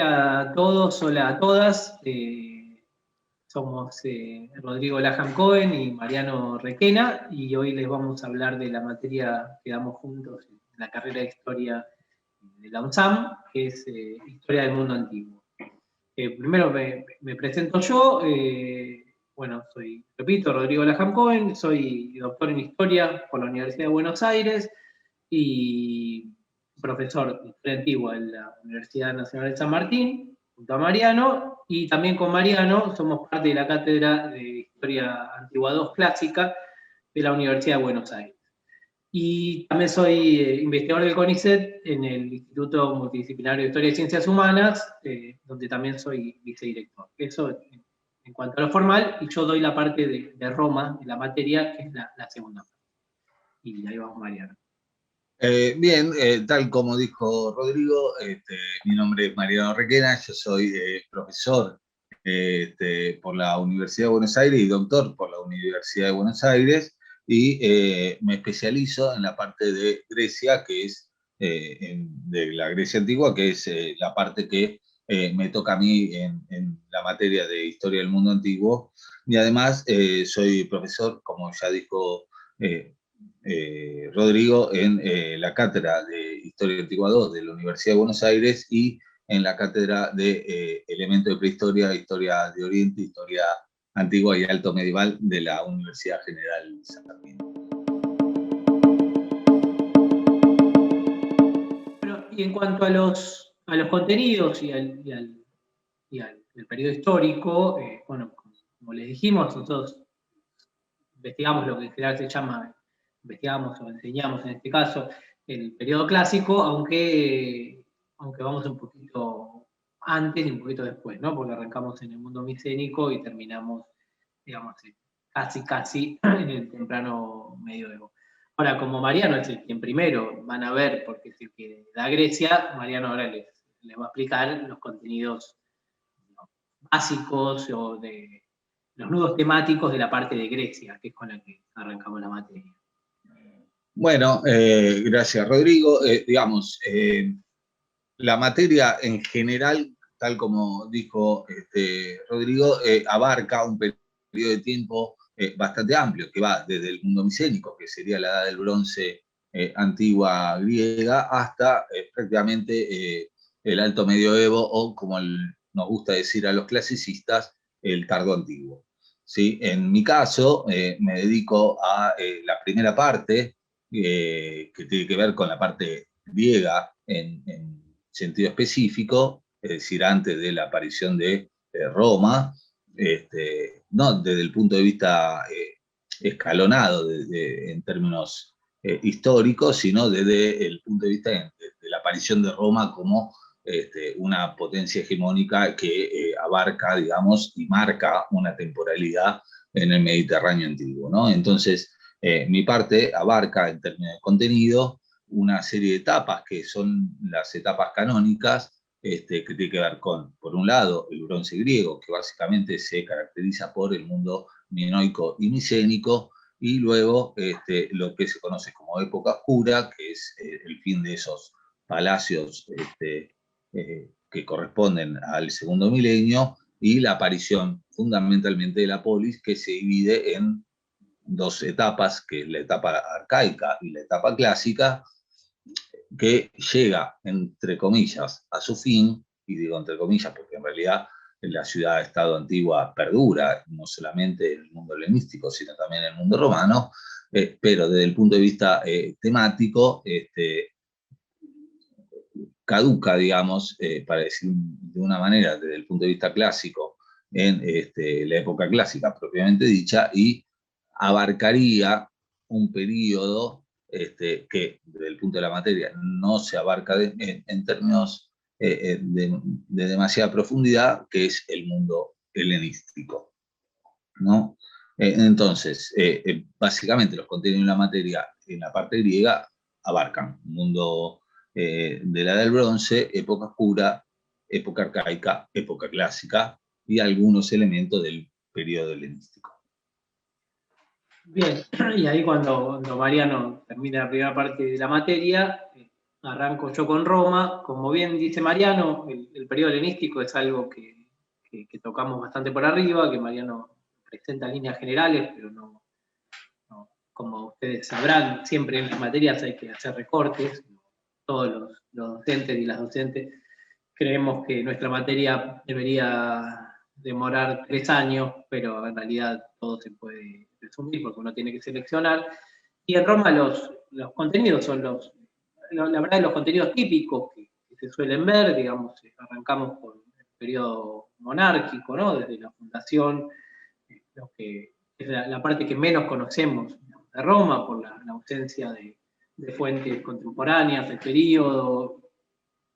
Hola a todos, hola a todas. Somos Rodrigo Laham Cohen y Mariano Requena, y hoy les vamos a hablar de la materia que damos juntos en la carrera de Historia de la UNSAM, que es Historia del Mundo Antiguo. Primero me presento yo. Bueno, repito, Rodrigo Laham Cohen, soy doctor en Historia por la Universidad de Buenos Aires y profesor de Historia Antigua en la Universidad Nacional de San Martín, junto a Mariano, y también con Mariano somos parte de la Cátedra de Historia Antigua II Clásica de la Universidad de Buenos Aires. Y también soy investigador del CONICET en el Instituto Multidisciplinario de Historia y Ciencias Humanas, donde también soy vicedirector. Eso en cuanto a lo formal, y yo doy la parte de Roma, de la materia, que es la segunda parte. Y ahí vamos, Mariano. Bien, tal como dijo Rodrigo, mi nombre es Mariano Requena, yo soy profesor por la Universidad de Buenos Aires y doctor por la Universidad de Buenos Aires, y me especializo en la parte de Grecia, que es de la Grecia antigua, que es la parte que me toca a mí en la materia de Historia del Mundo Antiguo, y además soy profesor, como ya dijo Rodrigo, en la Cátedra de Historia Antigua II de la Universidad de Buenos Aires y en la Cátedra de Elementos de Prehistoria, Historia de Oriente, Historia Antigua y Alto Medieval de la Universidad General San Martín. Bueno, y en cuanto a los contenidos y al periodo histórico, bueno, como les dijimos, nosotros investigamos lo que en general se llama, investigamos o enseñamos en este caso, el periodo clásico, aunque vamos un poquito antes y un poquito después, ¿no? Porque arrancamos en el mundo micénico y terminamos, digamos, casi en el temprano medioevo. Ahora, como Mariano es el quien primero van a ver, porque es el que da Grecia, Mariano ahora les va a explicar los contenidos, ¿no?, básicos o de los nudos temáticos de la parte de Grecia, que es con la que arrancamos la materia. Bueno, gracias Rodrigo. La materia en general, tal como dijo Rodrigo, abarca un periodo de tiempo bastante amplio, que va desde el mundo micénico, que sería la Edad del Bronce antigua griega, hasta prácticamente el Alto Medioevo, o como nos gusta decir a los clasicistas, el Tardo Antiguo. ¿Sí? En mi caso, me dedico a la primera parte, que tiene que ver con la parte griega en sentido específico, es decir, antes de la aparición de Roma, no desde el punto de vista escalonado en términos históricos, sino desde el punto de vista de la aparición de Roma como una potencia hegemónica que abarca, digamos, y marca una temporalidad en el Mediterráneo antiguo, ¿no? Entonces, mi parte abarca, en términos de contenido, una serie de etapas que son las etapas canónicas, que tiene que ver con, por un lado, el bronce griego, que básicamente se caracteriza por el mundo minoico y micénico, y luego lo que se conoce como época oscura, que es el fin de esos palacios que corresponden al segundo milenio, y la aparición fundamentalmente de la polis, que se divide en dos etapas, que es la etapa arcaica y la etapa clásica, que llega, entre comillas, a su fin, y digo entre comillas porque en realidad la ciudad-estado antigua perdura, no solamente en el mundo helenístico, sino también en el mundo romano, pero desde el punto de vista temático, caduca, digamos, para decir de una manera, desde el punto de vista clásico, en la época clásica propiamente dicha, y abarcaría un periodo que desde el punto de la materia no se abarca en términos de demasiada profundidad, que es el mundo helenístico, ¿no? Entonces, básicamente los contenidos de la materia en la parte griega abarcan mundo de la Edad del Bronce, época oscura, época arcaica, época clásica y algunos elementos del periodo helenístico. Bien, y ahí cuando Mariano termina la primera parte de la materia, arranco yo con Roma. Como bien dice Mariano, el periodo helenístico es algo que tocamos bastante por arriba, que Mariano presenta líneas generales, pero no, como ustedes sabrán, siempre en las materias hay que hacer recortes. Todos los docentes y las docentes creemos que nuestra materia debería demorar 3 años, pero en realidad todo se puede resumir porque uno tiene que seleccionar. Y en Roma los contenidos son la verdad, los contenidos típicos que se suelen ver, digamos, arrancamos con el periodo monárquico, ¿no? Desde la fundación, lo que es la parte que menos conocemos de Roma por la ausencia de fuentes contemporáneas del periodo,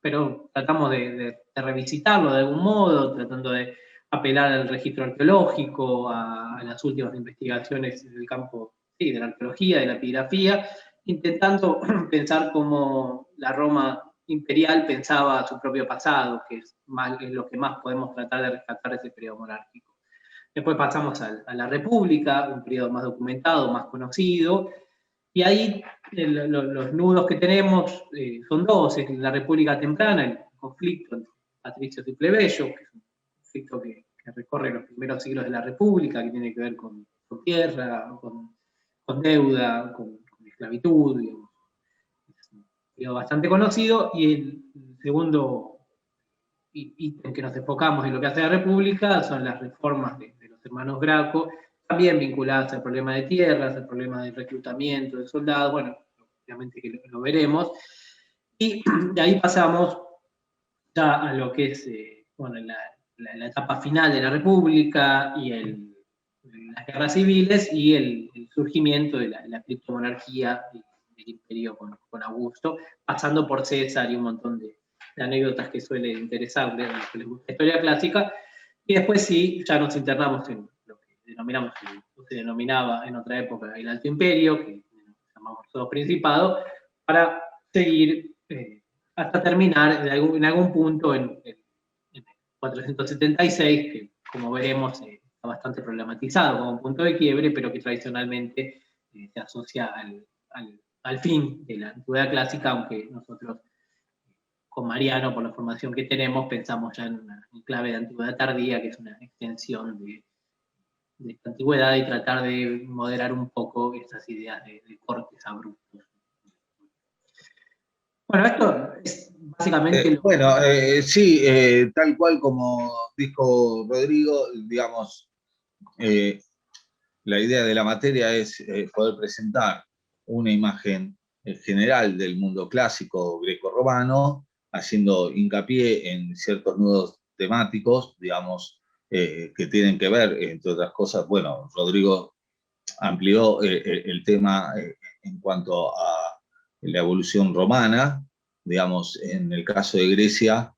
pero tratamos de revisitarlo de algún modo, tratando de apelar al registro arqueológico, a las últimas investigaciones del campo, sí, de la arqueología, de la epigrafía, intentando pensar cómo la Roma imperial pensaba su propio pasado, que es lo que más podemos tratar de rescatar de ese periodo monárquico. Después pasamos a la República, un periodo más documentado, más conocido, y ahí los nudos que tenemos son dos: es la República temprana, el conflicto entre patricios y plebeyos, que es un conflicto que recorre los primeros siglos de la República, que tiene que ver con tierra, con deuda, con esclavitud, digamos. Es un periodo bastante conocido, y el segundo ítem que nos enfocamos en lo que hace la República son las reformas de los hermanos Graco, también vinculadas al problema de tierras, al problema del reclutamiento de soldados, bueno, obviamente que lo veremos. Y de ahí pasamos ya a lo que es bueno, la etapa final de la República y las guerras civiles y el surgimiento de la criptomonarquía del imperio con Augusto, pasando por César y un montón de anécdotas que suele interesarle a los que les gusta la historia clásica. Y después sí, ya nos internamos en lo que denominamos, se denominaba en otra época el Alto Imperio, que llamamos todos Principado, para seguir hasta terminar en algún punto en 476, que como veremos está bastante problematizado como un punto de quiebre, pero que tradicionalmente se asocia al fin de la antigüedad clásica, aunque nosotros con Mariano, por la formación que tenemos, pensamos ya en una clave de antigüedad tardía, que es una extensión de esta antigüedad, y tratar de moderar un poco esas ideas de cortes abruptos. Bueno, esto es básicamente bueno, sí, tal cual como dijo Rodrigo, digamos, la idea de la materia es poder presentar una imagen general del mundo clásico greco-romano, haciendo hincapié en ciertos nudos temáticos, digamos, que tienen que ver, entre otras cosas, bueno, Rodrigo amplió el tema en cuanto a la evolución romana, digamos, en el caso de Grecia,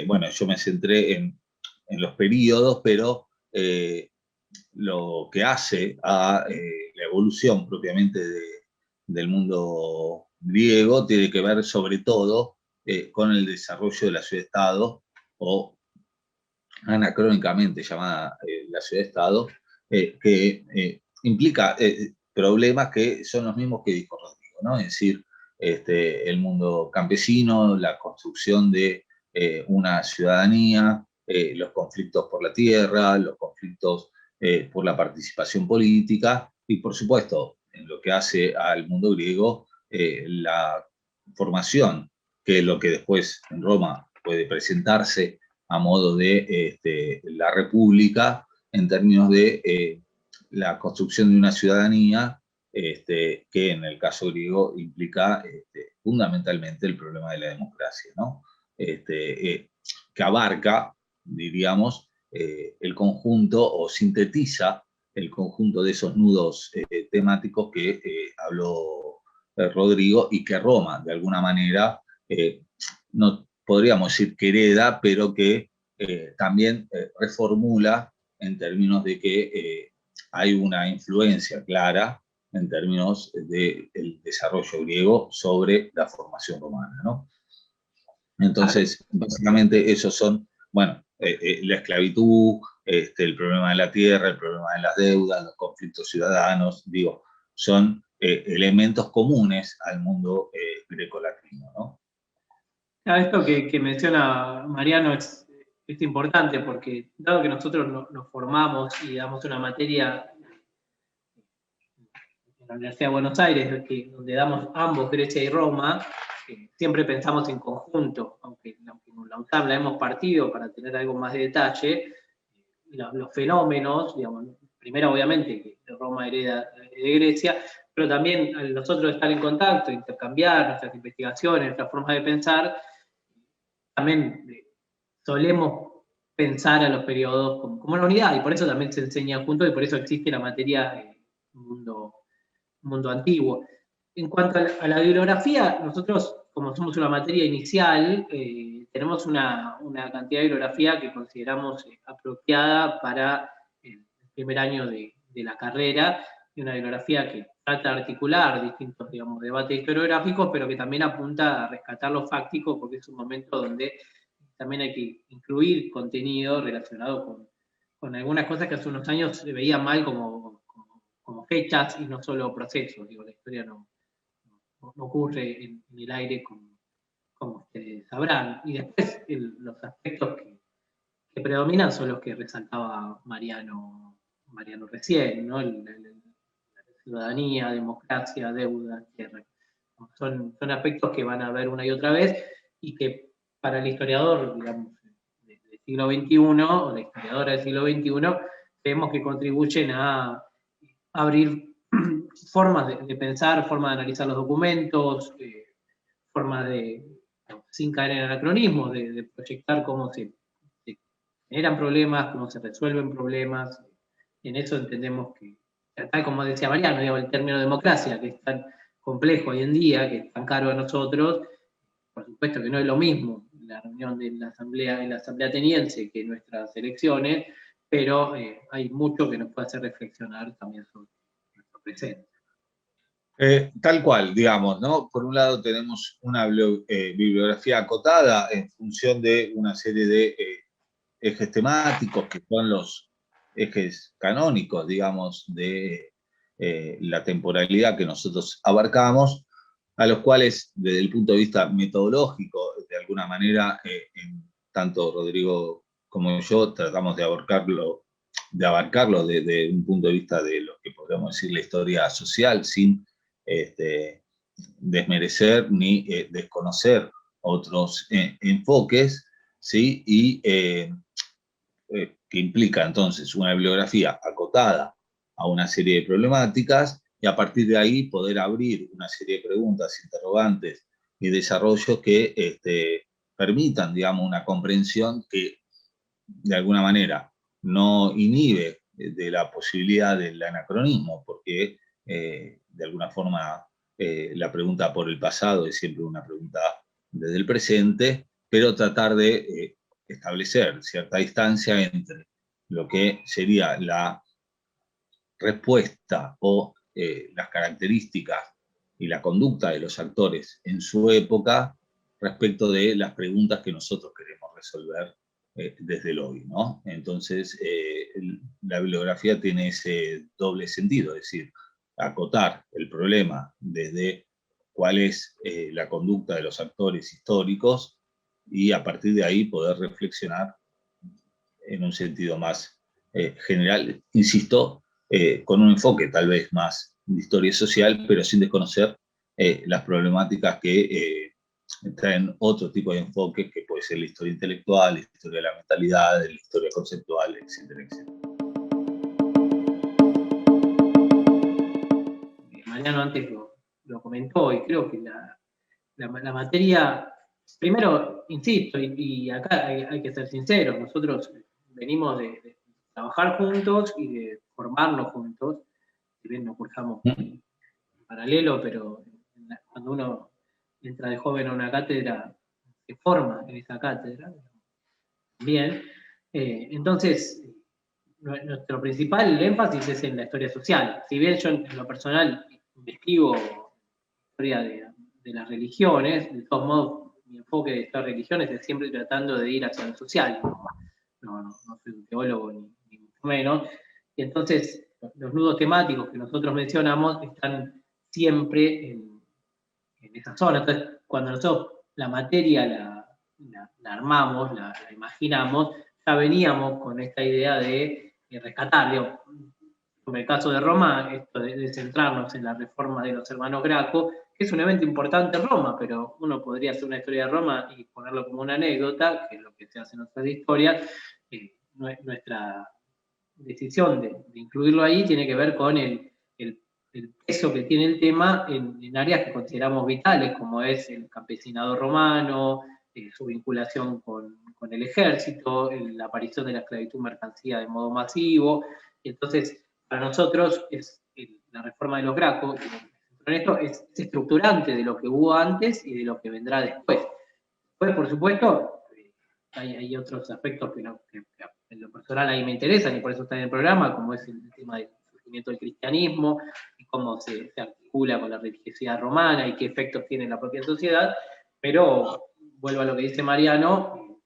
bueno, yo me centré en los períodos, pero lo que hace a la evolución propiamente del mundo griego tiene que ver sobre todo con el desarrollo de la ciudad-estado, o anacrónicamente llamada la ciudad-estado, que implica problemas que son los mismos que dijo Rodrigo, ¿no? Es decir, el mundo campesino, la construcción de una ciudadanía, los conflictos por la tierra, los conflictos por la participación política, y por supuesto, en lo que hace al mundo griego, la formación, que es lo que después en Roma puede presentarse a modo de la república, en términos de la construcción de una ciudadanía, que en el caso griego implica fundamentalmente el problema de la democracia, ¿no? Que abarca, diríamos, el conjunto, o sintetiza el conjunto de esos nudos temáticos que habló Rodrigo, y que Roma, de alguna manera, no podríamos decir que hereda, pero que también reformula, en términos de que hay una influencia clara en términos del desarrollo griego sobre la formación romana, ¿no? Entonces, básicamente esos son, bueno, la esclavitud, el problema de la tierra, el problema de las deudas, los conflictos ciudadanos, digo, son elementos comunes al mundo grecolatino, ¿no? Esto que menciona Mariano es importante porque dado que nosotros nos formamos y damos una materia en la Universidad de Buenos Aires, donde damos ambos Grecia y Roma, siempre pensamos en conjunto, aunque la UTAM la hemos partido para tener algo más de detalle, los fenómenos, digamos, primero obviamente que Roma hereda de Grecia, pero también nosotros estar en contacto, intercambiar nuestras investigaciones, nuestras formas de pensar, también solemos pensar a los periodos como una unidad, y por eso también se enseña juntos, y por eso existe la materia mundo antiguo. En cuanto a la bibliografía, nosotros, como somos una materia inicial, tenemos una cantidad de bibliografía que consideramos apropiada para el primer año de la carrera, y una bibliografía que trata de articular distintos, digamos, debates historiográficos, pero que también apunta a rescatar lo fáctico, porque es un momento donde también hay que incluir contenido relacionado con algunas cosas que hace unos años se veían mal como fechas y no solo procesos. Digo, la historia no ocurre en el aire como ustedes sabrán. Y después los aspectos que predominan son los que resaltaba Mariano recién, ¿no? La ciudadanía, democracia, deuda, tierra. Son aspectos que van a ver una y otra vez y que para el historiador, digamos, del siglo XXI, o la historiadora del siglo XXI, vemos que contribuyen a abrir formas de pensar, formas de analizar los documentos, formas sin caer en anacronismos, de proyectar cómo se generan problemas, cómo se resuelven problemas. En eso entendemos que, tal como decía Mariano, digamos, el término democracia, que es tan complejo hoy en día, que es tan caro a nosotros, por supuesto que no es lo mismo la reunión de la asamblea ateniense que nuestras elecciones, pero hay mucho que nos puede hacer reflexionar también sobre nuestro presente. Tal cual, digamos, ¿no? Por un lado tenemos una bibliografía acotada en función de una serie de ejes temáticos que son los ejes canónicos, digamos, de la temporalidad que nosotros abarcamos, a los cuales, desde el punto de vista metodológico, de alguna manera, tanto Rodrigo como yo tratamos de abarcarlo desde un punto de vista de lo que podríamos decir la historia social, sin desmerecer ni desconocer otros enfoques, ¿sí? Y que implica entonces una bibliografía acotada a una serie de problemáticas y a partir de ahí poder abrir una serie de preguntas, interrogantes y desarrollos que permitan, digamos, una comprensión que de alguna manera no inhibe de la posibilidad del anacronismo, porque de alguna forma la pregunta por el pasado es siempre una pregunta desde el presente, pero tratar de establecer cierta distancia entre lo que sería la respuesta o las características y la conducta de los actores en su época respecto de las preguntas que nosotros queremos resolver desde el hoy, ¿no? Entonces, la bibliografía tiene ese doble sentido, es decir, acotar el problema desde cuál es la conducta de los actores históricos y a partir de ahí poder reflexionar en un sentido más general, insisto, con un enfoque tal vez más de historia social, pero sin desconocer las problemáticas que traen otro tipo de enfoque, que puede ser la historia intelectual, la historia de la mentalidad, la historia conceptual, etcétera, etcétera. Mariano antes lo comentó, y creo que la materia, primero, insisto, y acá hay que ser sinceros, nosotros venimos de trabajar juntos y de formarnos juntos, si bien nos cursamos en paralelo, pero cuando uno entra de joven a una cátedra, se forma en esa cátedra. Bien, entonces, nuestro principal énfasis es en la historia social. Si bien yo en lo personal investigo historia de las religiones, de todos modos, mi enfoque de estas religiones es siempre tratando de ir hacia lo social. No soy un teólogo ni mucho menos. Y entonces, los nudos temáticos que nosotros mencionamos están siempre en esa zona. Entonces, cuando nosotros la materia la armamos, la imaginamos, ya veníamos con esta idea de rescatar, digamos, en el caso de Roma, esto de centrarnos en la reforma de los hermanos Graco, que es un evento importante en Roma, pero uno podría hacer una historia de Roma y ponerlo como una anécdota, que es lo que se hace en otras historias. Nuestra decisión de incluirlo ahí tiene que ver con el peso que tiene el tema en áreas que consideramos vitales, como es el campesinado romano, su vinculación con el ejército, la aparición de la esclavitud mercancía de modo masivo. Y entonces, para nosotros, la reforma de los Graco, esto es estructurante de lo que hubo antes y de lo que vendrá después. Después, por supuesto, hay otros aspectos que en lo personal a mí me interesan y por eso está en el programa, como es el tema del surgimiento del cristianismo y cómo se articula con la religiosidad romana y qué efectos tiene en la propia sociedad, pero vuelvo a lo que dice Mariano,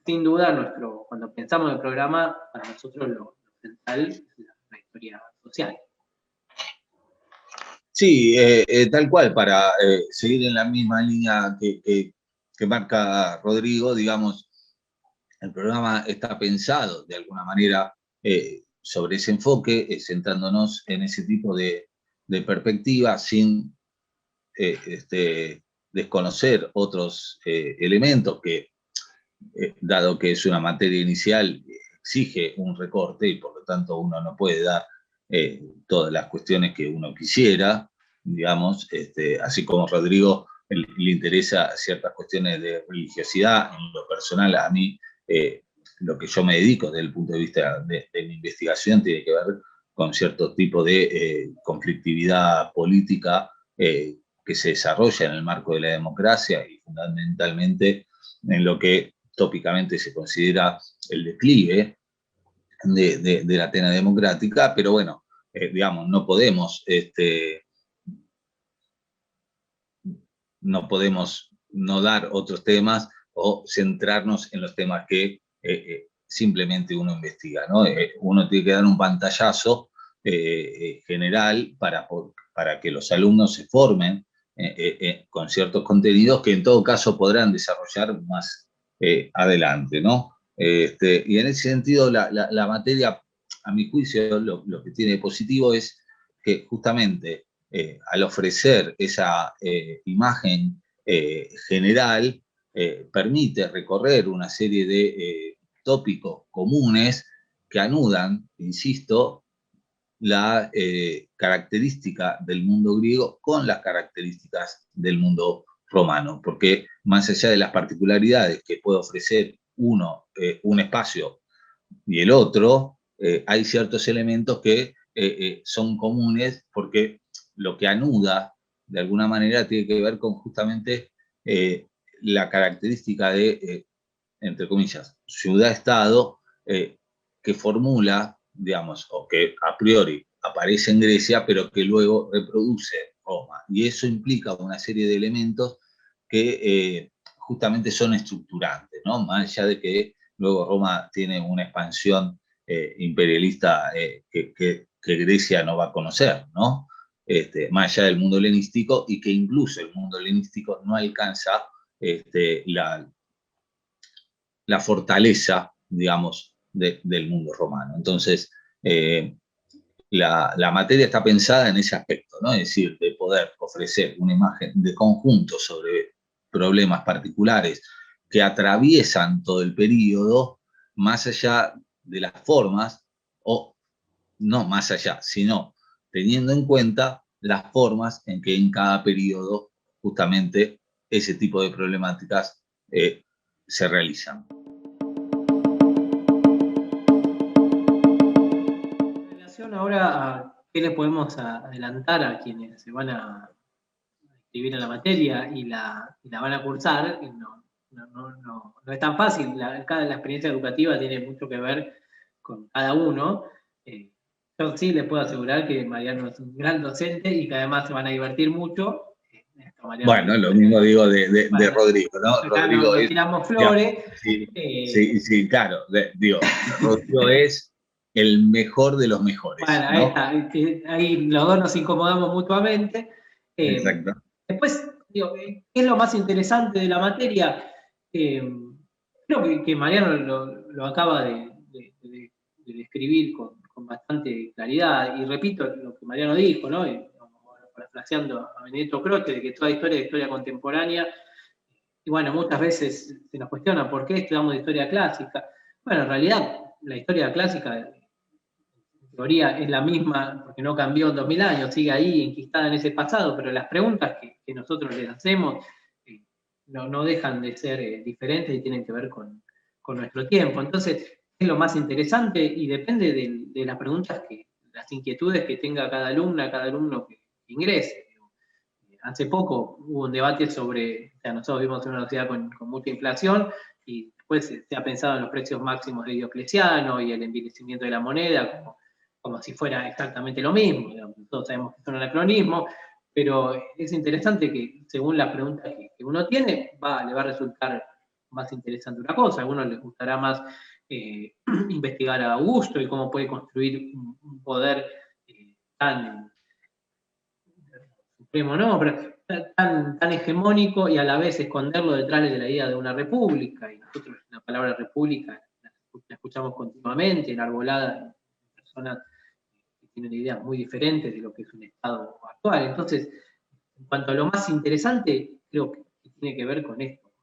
sin duda cuando pensamos en el programa, para nosotros lo central es la historia social. Sí, tal cual, para seguir en la misma línea que marca Rodrigo, digamos, el programa está pensado de alguna manera sobre ese enfoque, centrándonos en ese tipo de perspectiva sin desconocer otros elementos que, dado que es una materia inicial, exige un recorte y por lo tanto uno no puede dar todas las cuestiones que uno quisiera, digamos, así como Rodrigo le interesa ciertas cuestiones de religiosidad, en lo personal a mí lo que yo me dedico desde el punto de vista de mi investigación tiene que ver con cierto tipo de conflictividad política que se desarrolla en el marco de la democracia y fundamentalmente en lo que tópicamente se considera el declive de la Atenas democrática, pero bueno, digamos, no podemos no dar otros temas o centrarnos en los temas que simplemente uno investiga, ¿no? Uno tiene que dar un pantallazo general para que los alumnos se formen con ciertos contenidos que en todo caso podrán desarrollar más adelante, ¿no? Y en ese sentido, la materia, a mi juicio, lo que tiene de positivo es que justamente al ofrecer esa imagen general, permite recorrer una serie de tópicos comunes que anudan, insisto, la característica del mundo griego con las características del mundo romano, porque más allá de las particularidades que puede ofrecer un espacio y el otro, hay ciertos elementos que son comunes porque lo que anuda de alguna manera tiene que ver con justamente la característica de, entre comillas, ciudad-estado que formula, digamos, o que a priori aparece en Grecia, pero que luego reproduce Roma. Y eso implica una serie de elementos que justamente son estructurantes, ¿no? Más allá de que luego Roma tiene una expansión imperialista que Grecia no va a conocer, ¿no? Más allá del mundo helenístico y que incluso el mundo helenístico no alcanza la fortaleza, digamos, del mundo romano. Entonces, la materia está pensada en ese aspecto, ¿no? Es decir, de poder ofrecer una imagen de conjunto sobre problemas particulares que atraviesan todo el periodo, más allá de las formas, o no más allá, sino teniendo en cuenta las formas en que en cada periodo justamente ese tipo de problemáticas se realizan. En relación ahora a qué le podemos adelantar a quienes se van a inscribir en la materia y la van a cursar, no es tan fácil. La experiencia educativa tiene mucho que ver con cada uno. Yo sí les puedo asegurar que Mariano es un gran docente y que además se van a divertir mucho. Bueno, lo mismo digo de Rodrigo, ¿no? Acá Rodrigo nos tiramos flores. Sí, claro. Digo, Rodrigo es el mejor de los mejores. Bueno, ¿no? ahí los dos nos incomodamos mutuamente. Exacto. Después, digo, ¿qué es lo más interesante de la materia? Creo que Mariano lo acaba de describir con bastante claridad, y repito lo que Mariano dijo, ¿no? Parafraseando a Benedetto Croce, de que toda historia es historia contemporánea, y bueno, muchas veces se nos cuestiona por qué estudiamos historia clásica. Bueno, en realidad la historia clásica, en teoría, es la misma, porque no cambió en 2000 años, sigue ahí enquistada en ese pasado, pero las preguntas que nosotros les hacemos no dejan de ser diferentes y tienen que ver con nuestro tiempo. Entonces, es lo más interesante y depende de las preguntas, las inquietudes que tenga cada alumna, cada alumno que ingrese. Hace poco hubo un debate sobre, o sea, nosotros vivimos en una sociedad con mucha inflación, y después se ha pensado en los precios máximos de Diocleciano y el envilecimiento de la moneda como si fuera exactamente lo mismo. Todos sabemos que es un anacronismo, pero es interesante que según las preguntas que uno tiene, le va a resultar más interesante una cosa. A algunos les gustará más investigar a Augusto y cómo puede construir un poder tan supremo, no, pero tan hegemónico, y a la vez esconderlo detrás de la idea de una república. Y nosotros la palabra república la escuchamos continuamente, enarbolada en personas que tienen ideas muy diferentes de lo que es un Estado actual. Entonces, en cuanto a lo más interesante, creo que tiene que ver con esto.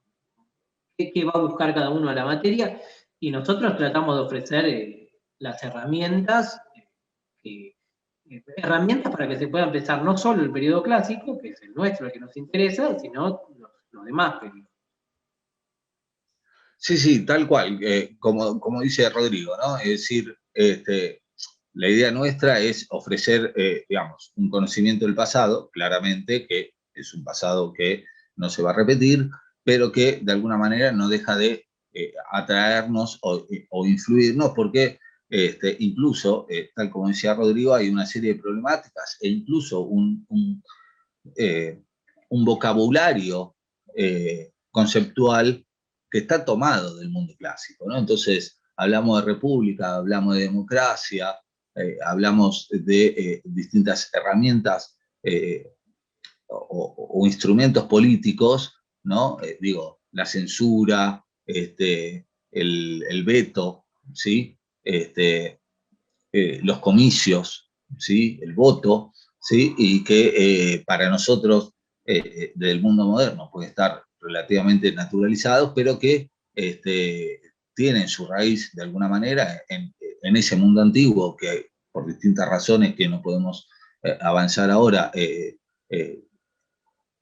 ¿Qué va a buscar cada uno a la materia? Y nosotros tratamos de ofrecer las herramientas herramientas para que se pueda empezar no solo el periodo clásico, que es el nuestro, el que nos interesa, sino los demás periodos. Sí, sí, tal cual, como dice Rodrigo, ¿no? Es decir, la idea nuestra es ofrecer, digamos, un conocimiento del pasado, claramente, que es un pasado que no se va a repetir, pero que de alguna manera no deja de atraernos o influirnos, porque incluso, tal como decía Rodrigo, hay una serie de problemáticas e incluso un vocabulario conceptual que está tomado del mundo clásico, ¿no? Entonces, hablamos de república, hablamos de democracia, hablamos de distintas herramientas o instrumentos políticos, ¿no? Digo, la censura, el veto, ¿sí? Los comicios, ¿sí? El voto, ¿sí? Y que para nosotros del mundo moderno puede estar relativamente naturalizados, pero que tienen su raíz de alguna manera en ese mundo antiguo que por distintas razones que no podemos avanzar ahora,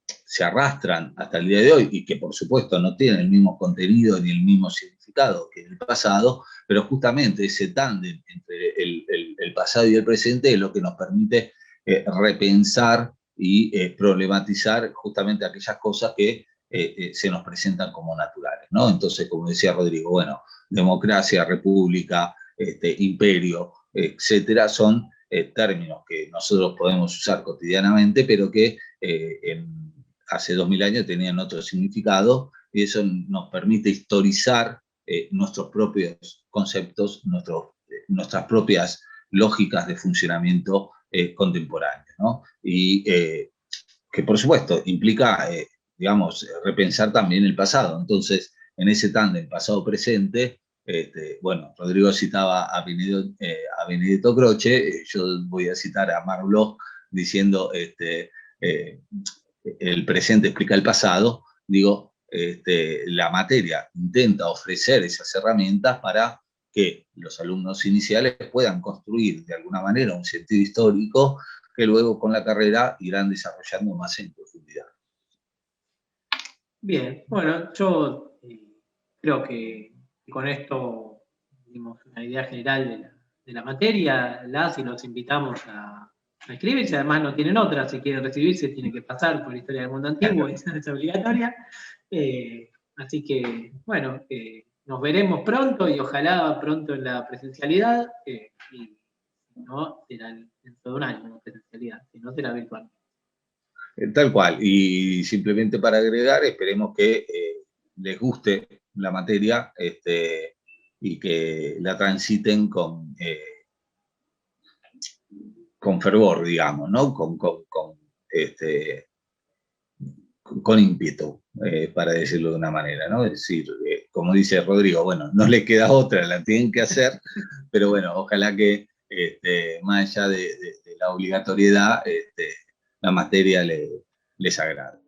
se arrastran hasta el día de hoy y que por supuesto no tienen el mismo contenido ni el mismo significado que en el pasado, pero justamente ese tándem entre el pasado y el presente es lo que nos permite repensar y problematizar justamente aquellas cosas que se nos presentan como naturales, ¿no? Entonces, como decía Rodrigo, bueno, democracia, república, imperio, etcétera, son términos que nosotros podemos usar cotidianamente, pero que hace 2000 años tenían otro significado, y eso nos permite historizar nuestros propios conceptos, nuestras propias lógicas de funcionamiento contemporáneo, ¿no? Y que por supuesto implica, digamos, repensar también el pasado. Entonces, en ese tándem pasado-presente, bueno, Rodrigo citaba a Benedetto Croce, yo voy a citar a Marc Bloch diciendo, el presente explica el pasado, digo, la materia intenta ofrecer esas herramientas para que los alumnos iniciales puedan construir de alguna manera un sentido histórico que luego con la carrera irán desarrollando más en profundidad. Bien, bueno, yo creo que con esto dimos una idea general de la materia. Y los invitamos a inscribirse. Además, no tienen otra. Si quieren recibirse, tienen que pasar por Historia del Mundo Antiguo, esa es obligatoria. Así que, bueno, nos veremos pronto, y ojalá pronto en la presencialidad. Y si no, será dentro de un año en presencialidad, si no, será virtual. Tal cual, y simplemente para agregar, esperemos que les guste la materia y que la transiten con fervor, digamos, ¿no? Con con ímpetu, para decirlo de una manera, ¿no? Es decir, como dice Rodrigo, bueno, no le queda otra, la tienen que hacer, pero bueno, ojalá que más allá de la obligatoriedad, la materia les agrade.